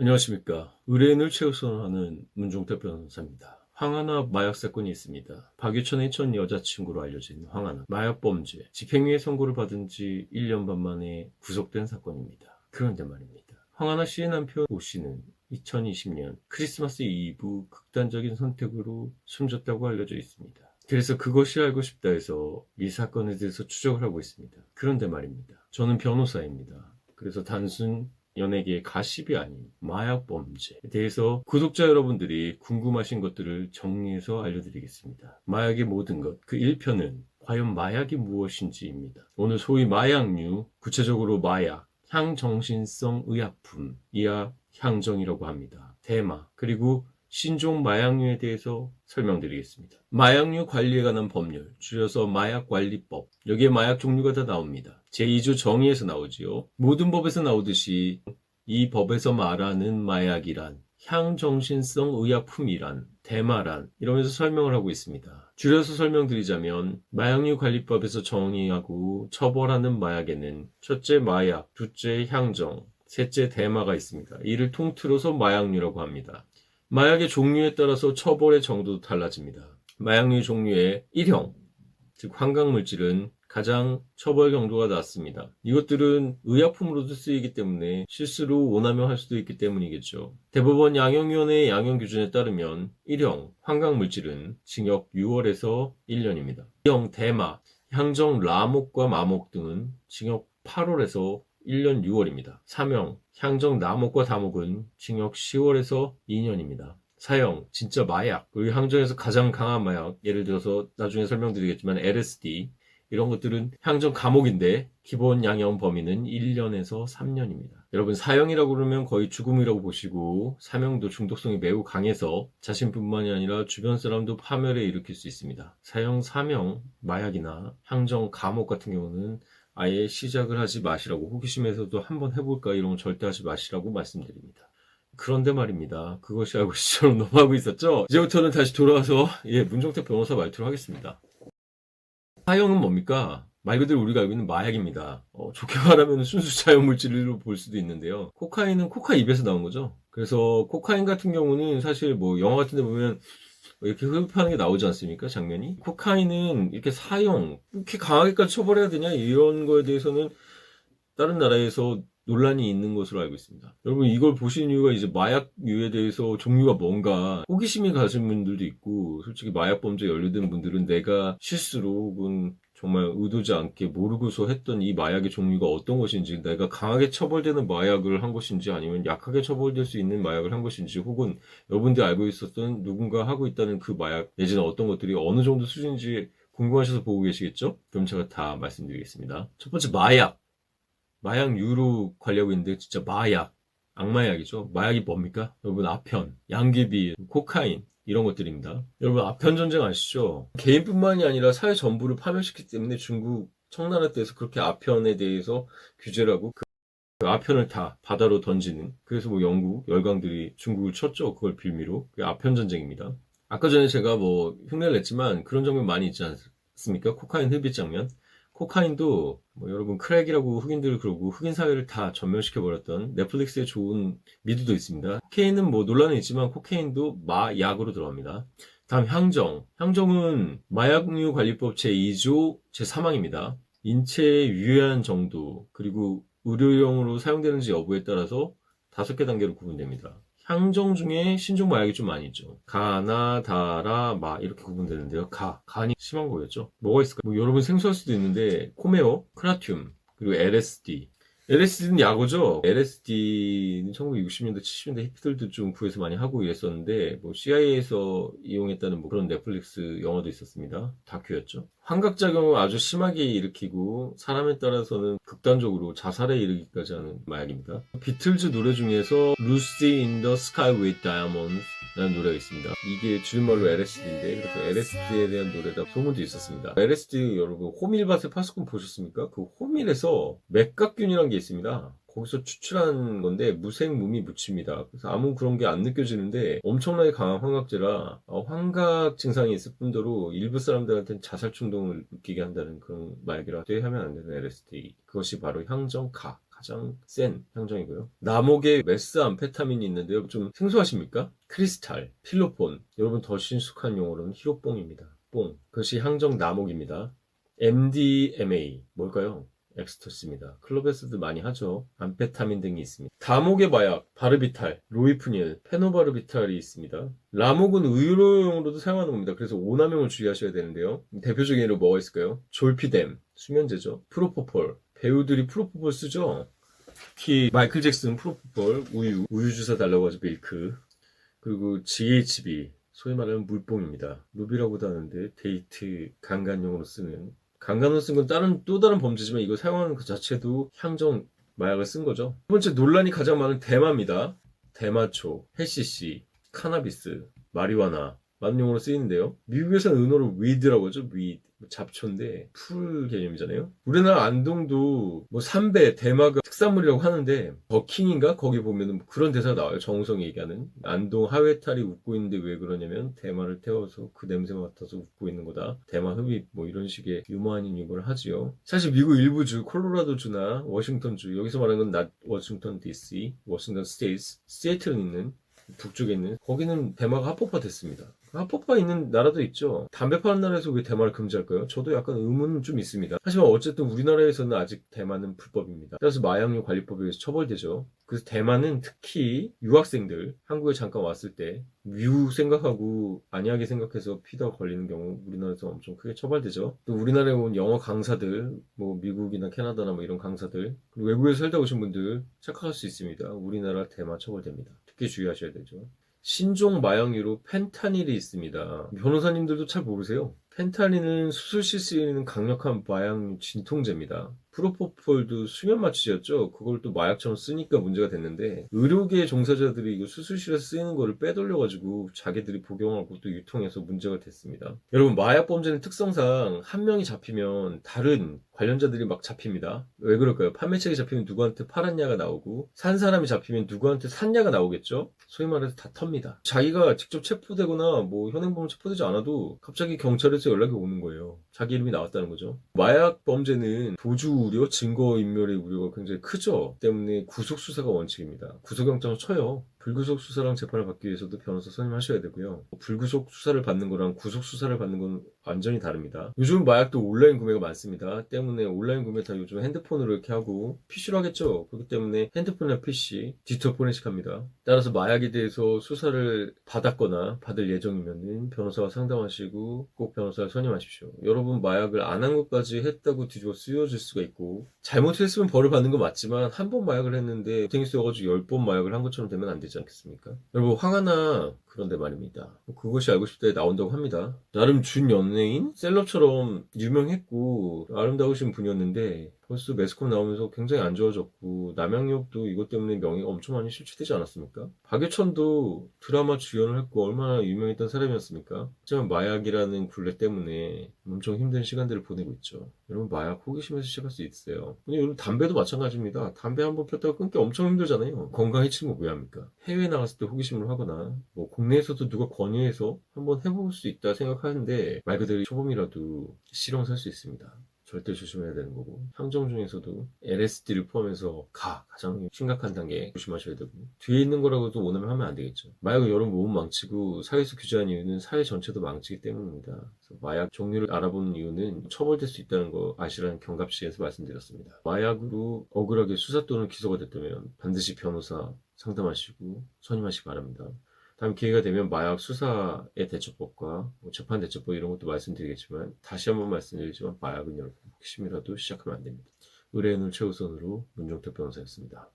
안녕하십니까. 의뢰인을 최우 선호하는 문종태 변호사입니다. 황하나 마약 사건이 있습니다. 박유천의 전 여자친구로 알려진 황하나 마약범죄 집행유예 선고를 받은 지 1년 반 만에 구속된 사건입니다. 그런데 말입니다. 황하나 씨의 남편 오 씨는 2020년 크리스마스 이브 극단적인 선택으로 숨졌다고 알려져 있습니다. 그래서 그것이 알고 싶다 해서 이 사건에 대해서 추적을 하고 있습니다. 그런데 말입니다. 저는 변호사입니다. 그래서 단순 연예계의 가십이 아닌 마약 범죄에 대해서 구독자 여러분들이 궁금하신 것들을 정리해서 알려드리겠습니다. 마약의 모든 것, 그 1편은 과연 마약이 무엇인지입니다. 오늘 소위 마약류, 구체적으로 마약, 향정신성 의약품, 이하 향정이라고 합니다. 대마, 그리고 신종 마약류에 대해서 설명드리겠습니다. 마약류 관리에 관한 법률, 줄여서 마약관리법. 여기에 마약 종류가 다 나옵니다. 제2조 정의에서 나오지요. 모든 법에서 나오듯이 이 법에서 말하는 마약이란 향정신성 의약품이란 대마란 이러면서 설명을 하고 있습니다. 줄여서 설명드리자면 마약류 관리법에서 정의하고 처벌하는 마약에는 첫째 마약, 둘째 향정, 셋째 대마가 있습니다. 이를 통틀어서 마약류라고 합니다. 마약의 종류에 따라서 처벌의 정도도 달라집니다. 마약류 종류의 1형, 즉 환각물질은 가장 처벌 경도가 낮습니다. 이것들은 의약품으로도 쓰이기 때문에 실수로 오남용 할 수도 있기 때문이겠죠. 대법원 양형위원회의 양형 기준에 따르면 1형 환각물질은 징역 6월에서 1년입니다. 2형 대마, 향정 라목과 마목 등은 징역 8월에서 1년 6월입니다. 3형 향정 나목과 다목은 징역 10월에서 2년입니다. 4형 진짜 마약, 그리고 향정에서 가장 강한 마약, 예를 들어서 나중에 설명드리겠지만 LSD 이런 것들은 향정 감옥인데 기본 양형 범위는 1년에서 3년입니다. 여러분 사형이라고 그러면 거의 죽음이라고 보시고 사형도 중독성이 매우 강해서 자신뿐만이 아니라 주변 사람도 파멸에 일으킬 수 있습니다. 사형, 사명, 마약이나 향정 감옥 같은 경우는 아예 시작을 하지 마시라고, 호기심에서도 한번 해볼까 이런 건 절대 하지 마시라고 말씀드립니다. 그런데 말입니다. 그것이 알고 시처럼 넘어가고 있었죠? 이제부터는 다시 돌아와서 문종택 변호사 말투로 하겠습니다. 사형은 뭡니까? 말 그대로 우리가 알고 있는 마약입니다. 좋게 말하면 순수 자연물질로 볼 수도 있는데요. 코카인은 코카 입에서 나온 거죠. 그래서 코카인 같은 경우는 사실 뭐 영화 같은 데 보면 이렇게 흡입하는 게 나오지 않습니까? 장면이. 코카인은 이렇게 사형, 이렇게 강하게까지 처벌해야 되냐? 이런 거에 대해서는 다른 나라에서 논란이 있는 것으로 알고 있습니다. 여러분 이걸 보시는 이유가 이제 마약류에 대해서 종류가 뭔가 호기심이 가진 분들도 있고, 솔직히 마약 범죄에 연루된 분들은 내가 실수로 혹은 정말 의도지 않게 모르고서 했던 이 마약의 종류가 어떤 것인지, 내가 강하게 처벌되는 마약을 한 것인지 아니면 약하게 처벌될 수 있는 마약을 한 것인지, 혹은 여러분들이 알고 있었던 누군가 하고 있다는 그 마약 내지는 어떤 것들이 어느 정도 수준인지 궁금하셔서 보고 계시겠죠? 그럼 제가 다 말씀드리겠습니다. 첫 번째 마약. 마약류로 관리하고 있는데 진짜 마약, 악마약이죠. 마약이 뭡니까? 여러분 아편, 양귀비, 코카인 이런 것들입니다. 여러분 아편 전쟁 아시죠? 개인뿐만이 아니라 사회 전부를 파멸시키기 때문에 중국 청나라 때에서 그렇게 아편에 대해서 규제를 하고 그 아편을 다 바다로 던지는, 그래서 뭐 영국 열강들이 중국을 쳤죠. 그걸 빌미로. 그게 아편 전쟁입니다. 아까 전에 제가 뭐 흉내를 냈지만 그런 장면 많이 있지 않습니까? 코카인 흡입 장면. 코카인도 뭐 여러분 크랙이라고 흑인들 그러고 흑인 사회를 다 전멸시켜버렸던 넷플릭스의 좋은 미드도 있습니다. 코케인은 뭐 논란은 있지만 코케인도 마약으로 들어갑니다. 다음 향정. 향정은 마약류 관리법 제2조 제3항입니다. 인체에 유해한 정도, 그리고 의료용으로 사용되는지 여부에 따라서 5개 단계로 구분됩니다. 향정 중에 신종 마약이 좀 많이 있죠. 가나, 다라, 마 이렇게 구분되는데요. 간이 심한 거였죠. 뭐가 있을까요? 뭐 여러분 생소할 수도 있는데 코메오, 크라튬, 그리고 LSD. LSD는 약어죠. LSD는 1960년대, 70년대 히피들도 좀 구해서 많이 하고 이랬었는데, 뭐 CIA에서 이용했다는 뭐 그런 넷플릭스 영화도 있었습니다. 다큐였죠. 환각작용을 아주 심하게 일으키고 사람에 따라서는 극단적으로 자살에 이르기까지 하는 마약입니다. 비틀즈 노래 중에서 Lucy in the Sky with Diamonds 라는 노래가 있습니다. 이게 줄말로 LSD인데, 그래서 LSD에 대한 노래다 소문도 있었습니다. LSD 여러분 호밀밭의 파수꾼 보셨습니까? 그 호밀에서 맥각균이라는 게 있습니다. 거기서 추출한 건데 무색무미 무취입니다. 그래서 아무 그런 게 안 느껴지는데 엄청나게 강한 환각제라 환각 증상이 있을 뿐더러 일부 사람들한테는 자살 충동을 느끼게 한다는 그런 마약이라 되하면 안 되는 LSD. 그것이 바로 향정가. 가장 센 향정이고요. 남옥에 메스암페타민이 있는데요. 좀 생소하십니까? 크리스탈, 필로폰, 여러분 더 신숙한 용어로는 히로뽕입니다. 뽕. 그것이 향정 남옥입니다. MDMA, 뭘까요? 엑스터시입니다. 클럽에서도 많이 하죠. 암페타민 등이 있습니다. 다목의 마약, 바르비탈, 로이프닐, 페노바르비탈이 있습니다. 라목은 의료용으로도 사용하는 겁니다. 그래서 오남용을 주의하셔야 되는데요. 대표적인 예로 뭐가 있을까요? 졸피뎀, 수면제죠. 프로포폴, 배우들이 프로포폴 쓰죠. 특히 마이클 잭슨 프로포폴, 우유 주사 달라고 하죠. 밀크. 그리고 GHB, 소위 말하는 물뽕입니다. 루비라고도 하는데 데이트 강간용으로 쓰는, 강간으로 쓴 건 또 다른 범죄지만 이거 사용하는 그 자체도 향정 마약을 쓴 거죠. 두 번째 논란이 가장 많은 대마입니다. 대마초, 해시시, 카나비스, 마리화나 많은 용어로 쓰이는데요. 미국에서는 은어로 위드라고 하죠. 위드. 잡초인데 풀 개념이잖아요. 우리나라 안동도 뭐 삼배, 대마가 특산물이라고 하는데 버킹인가? 거기 보면은 그런 대사가 나와요. 정우성이 얘기하는. 안동 하회탈이 웃고 있는데 왜 그러냐면 대마를 태워서 그 냄새 맡아서 웃고 있는 거다. 대마 흡입 뭐 이런 식의 유머 아닌 유머를 하지요. 사실 미국 일부주 콜로라도주나 워싱턴주, 여기서 말하는 건 워싱턴 DC, 워싱턴 스테이트, 시애틀에 있는 북쪽에 있는 거기는 대마가 합법화됐습니다. 합법화 있는 나라도 있죠. 담배 파는 나라에서 왜 대마를 금지할까요? 저도 약간 의문은 좀 있습니다. 하지만 어쨌든 우리나라에서는 아직 대마는 불법입니다. 따라서 마약류 관리법에 의해서 처벌되죠. 그래서 대마는 특히 유학생들 한국에 잠깐 왔을 때 뮤 생각하고 안이하게 생각해서 피다가 걸리는 경우 우리나라에서 엄청 크게 처벌되죠. 또 우리나라에 온 영어 강사들, 뭐 미국이나 캐나다나 뭐 이런 강사들, 그리고 외국에서 살다 오신 분들 착각할 수 있습니다. 우리나라 대마 처벌됩니다. 특히 주의하셔야 되죠. 신종 마약류로 펜타닐이 있습니다. 변호사님들도 잘 모르세요. 펜타닐은 수술실 쓰이는 강력한 마약류 진통제입니다. 프로포폴도 수면 마취제였죠. 그걸 또 마약처럼 쓰니까 문제가 됐는데 의료계 종사자들이 이거 수술실에서 쓰이는 거를 빼돌려가지고 자기들이 복용하고 또 유통해서 문제가 됐습니다. 여러분, 마약 범죄는 특성상 한 명이 잡히면 다른 관련자들이 막 잡힙니다. 왜 그럴까요? 판매책이 잡히면 누구한테 팔았냐가 나오고 산 사람이 잡히면 누구한테 샀냐가 나오겠죠? 소위 말해서 다 텁니다. 자기가 직접 체포되거나 뭐 현행범으로 체포되지 않아도 갑자기 경찰에서 연락이 오는 거예요. 자기 이름이 나왔다는 거죠. 마약 범죄는 도주 우려, 증거인멸의 우려가 굉장히 크죠. 때문에 구속수사가 원칙입니다. 구속영장을 쳐요. 불구속 수사랑 재판을 받기 위해서도 변호사 선임하셔야 되고요. 불구속 수사를 받는 거랑 구속 수사를 받는 건 완전히 다릅니다. 요즘 마약도 온라인 구매가 많습니다. 때문에 온라인 구매 다 요즘 핸드폰으로 이렇게 하고 PC로 하겠죠. 그렇기 때문에 핸드폰이나 PC 디지털 포렌식합니다. 따라서 마약에 대해서 수사를 받았거나 받을 예정이면은 변호사와 상담하시고 꼭 변호사를 선임하십시오. 여러분, 마약을 안 한 것까지 했다고 뒤집어 쓰여질 수가 있고, 잘못했으면 벌을 받는 건 맞지만 한 번 마약을 했는데 고생이 써가지고 10번 마약을 한 것처럼 되면 안 되지 않겠습니까? 여러분, 황하나 그런데 말입니다. 그것이 알고 싶다에 나온다고 합니다. 나름 준연예인? 셀럽처럼 유명했고 아름다우신 분이었는데 벌써 매스컴 나오면서 굉장히 안 좋아졌고, 남양유업도 이것 때문에 명예가 엄청 많이 실추되지 않았습니까? 박예천도 드라마 주연을 했고 얼마나 유명했던 사람이었습니까? 하지만 마약이라는 굴레 때문에 엄청 힘든 시간들을 보내고 있죠. 여러분, 마약 호기심에서 시작할 수 있어요. 근데 여러분, 담배도 마찬가지입니다. 담배 한번 폈다가 끊기 엄청 힘들잖아요. 건강 해치는 거 왜 합니까? 해외에 나갔을 때 호기심을 하거나 뭐 국내에서도 누가 권유해서 한번 해볼 수 있다 생각하는데 말 그대로 초범이라도 실형 살 수 있습니다. 절대 조심해야 되는 거고, 향정 중에서도 LSD를 포함해서 가장 심각한 단계 조심하셔야 되고, 뒤에 있는 거라고도 원하면 하면 안 되겠죠. 마약을 여러분 몸은 망치고 사회에서 규제한 이유는 사회 전체도 망치기 때문입니다. 그래서 마약 종류를 알아보는 이유는 처벌될 수 있다는 거 아시라는 경갑시에서 말씀드렸습니다. 마약으로 억울하게 수사 또는 기소가 됐다면 반드시 변호사 상담하시고 선임하시기 바랍니다. 다음 기회가 되면 마약 수사의 대처법과 뭐 재판 대처법 이런 것도 말씀드리겠지만, 다시 한번 말씀드리지만 마약은 여러분 혹시라도 시작하면 안 됩니다. 의뢰의 눈 최우선으로 문종택 변호사였습니다.